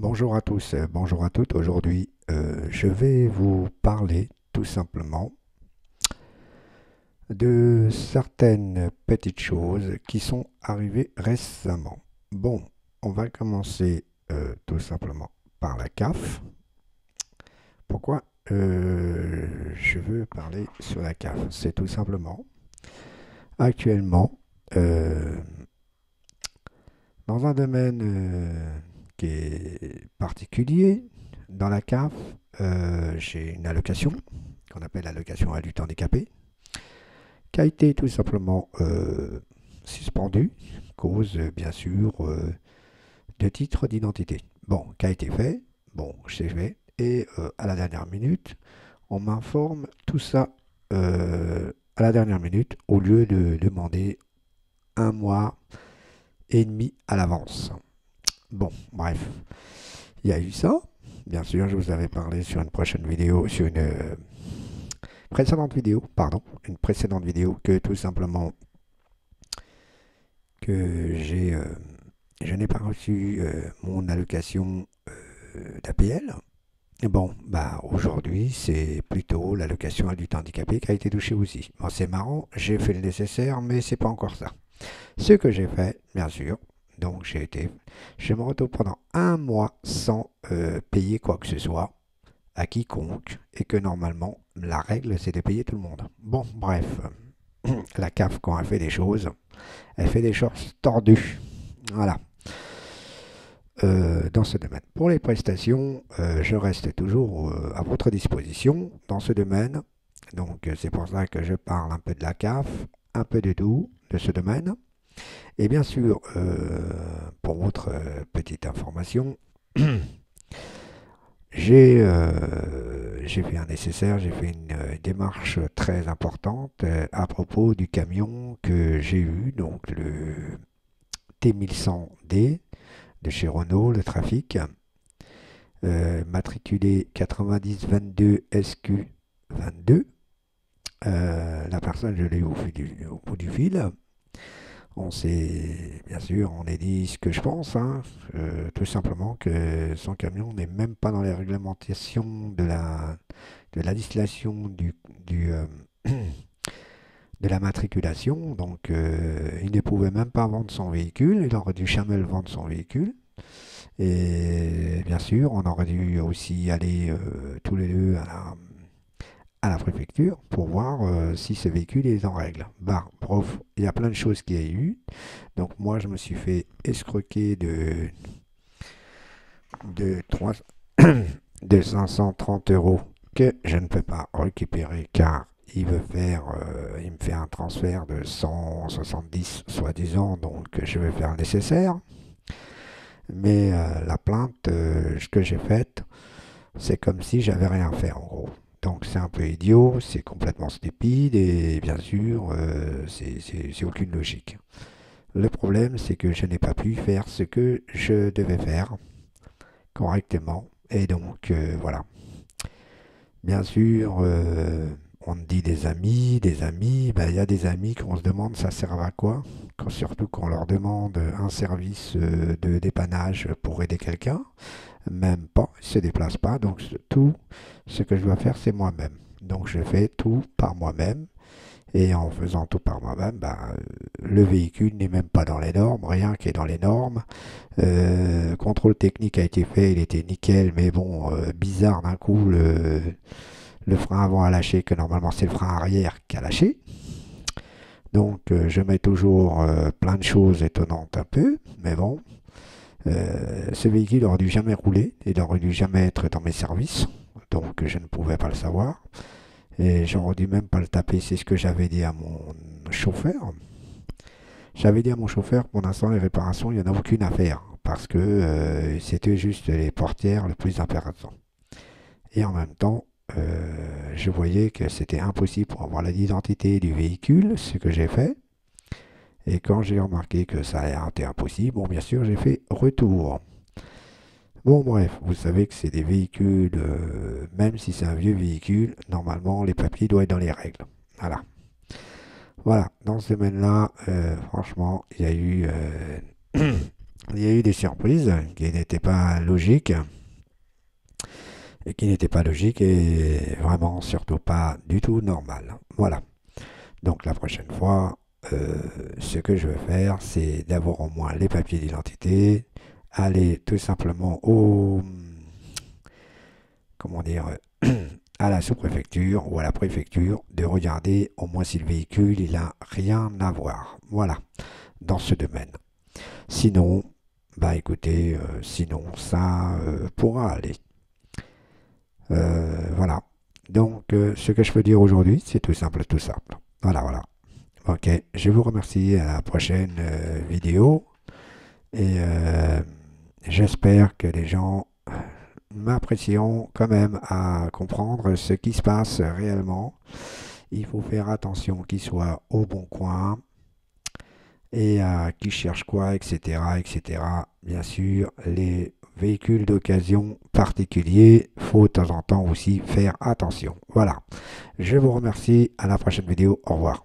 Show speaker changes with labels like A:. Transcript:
A: Bonjour à tous, bonjour à toutes. Aujourd'hui, je vais vous parler tout simplement de certaines petites choses qui sont arrivées récemment. Bon, on va commencer tout simplement par la CAF. Pourquoi je veux parler sur la CAF? C'est tout simplement, actuellement, euh, dans un domaine qui est particulier, dans la CAF, j'ai une allocation qu'on appelle l'allocation adulte handicapé, qui a été tout simplement suspendue, cause bien sûr de titre d'identité. Bon, qui a été fait, bon, c'est fait, et à la dernière minute, on m'informe tout ça à la dernière minute, au lieu de demander un mois et demi à l'avance. Bon, bref, il y a eu ça. Bien sûr, je vous avais parlé sur une prochaine vidéo, sur une précédente vidéo, pardon, une précédente vidéo que tout simplement que je n'ai pas reçu mon allocation d'APL. Et bon, bah aujourd'hui, c'est plutôt l'allocation adulte handicapé qui a été touchée aussi. Bon, c'est marrant, j'ai fait le nécessaire, mais c'est pas encore ça. Ce que j'ai fait, bien sûr, donc je me retrouve pendant un mois sans payer quoi que ce soit à quiconque, et que normalement, la règle, c'est de payer tout le monde. Bon, bref, la CAF, quand elle fait des choses tordues. Voilà. Dans ce domaine. Pour les prestations, je reste toujours à votre disposition dans ce domaine. Donc, c'est pour ça que je parle un peu de la CAF, un peu de tout, de ce domaine. Et bien sûr, pour votre petite information, j'ai fait un nécessaire, j'ai fait une démarche très importante à propos du camion que j'ai eu, donc le T1100D de chez Renault, le Trafic, matriculé 9022 SQ22. La personne, je l'ai eu au bout du fil. On s'est, bien sûr, on est dit ce que je pense, hein, tout simplement que son camion n'est même pas dans les réglementations de la législation de la matriculation, donc il ne pouvait même pas vendre son véhicule, il aurait dû jamais le vendre son véhicule. Et bien sûr, on aurait dû aussi aller tous les deux à la préfecture pour voir si ce véhicule est en règle. Bah, prof, il y a plein de choses qu'il y a eu. Donc moi, je me suis fait escroquer de, 3, de 530 euros que je ne peux pas récupérer car il me fait un transfert de 170 soi-disant, donc je vais faire le nécessaire. Mais la plainte que j'ai faite, c'est comme si j'avais rien fait en gros. Donc c'est un peu idiot, c'est complètement stupide et bien sûr, c'est aucune logique. Le problème, c'est que je n'ai pas pu faire ce que je devais faire correctement. Et donc, voilà. Bien sûr, on dit des amis, ben, il y a des amis qu'on se demande ça sert à quoi, surtout quand on leur demande un service de dépannage pour aider quelqu'un, même pas, ils ne se déplacent pas, donc tout ce que je dois faire, c'est moi-même. Donc je fais tout par moi-même, et en faisant tout par moi-même, ben, le véhicule n'est même pas dans les normes, rien qui est dans les normes. Contrôle technique a été fait, il était nickel, mais bon, bizarre d'un coup, le frein avant a lâché, que normalement c'est le frein arrière qui a lâché. Donc je mets toujours plein de choses étonnantes un peu, mais bon, ce véhicule aurait dû jamais rouler, il aurait dû jamais être dans mes services, donc je ne pouvais pas le savoir. Et j'aurais dû même pas le taper, c'est ce que j'avais dit à mon chauffeur. J'avais dit à mon chauffeur, pour l'instant, les réparations, il n'y en a aucune à faire, parce que c'était juste les portières le plus important. Et en même temps, je voyais que c'était impossible pour avoir l'identité du véhicule, ce que j'ai fait. Et quand j'ai remarqué que ça a été impossible, bon, bien sûr, j'ai fait retour. Bon, bref, vous savez que c'est des véhicules, même si c'est un vieux véhicule, normalement, les papiers doivent être dans les règles. Voilà. Voilà, dans ce domaine-là, franchement, il y a eu il y a eu des surprises qui n'étaient pas logiques et vraiment surtout pas du tout normales. Voilà. Donc la prochaine fois, ce que je vais faire, c'est d'avoir au moins les papiers d'identité, aller tout simplement comment dire, à la sous-préfecture ou à la préfecture, de regarder au moins si le véhicule, il a rien à voir. Voilà, dans ce domaine. Sinon, bah écoutez, sinon ça pourra aller. Voilà. Donc, ce que je peux dire aujourd'hui, c'est tout simple, tout simple. Voilà, voilà. Ok, je vous remercie à la prochaine vidéo et j'espère que les gens m'apprécieront quand même à comprendre ce qui se passe réellement. Il faut faire attention qu'ils soient au bon coin et qui cherchent quoi, etc., etc. Bien sûr, les véhicules d'occasion particuliers, faut de temps en temps aussi faire attention. Voilà. Je vous remercie. À la prochaine vidéo. Au revoir.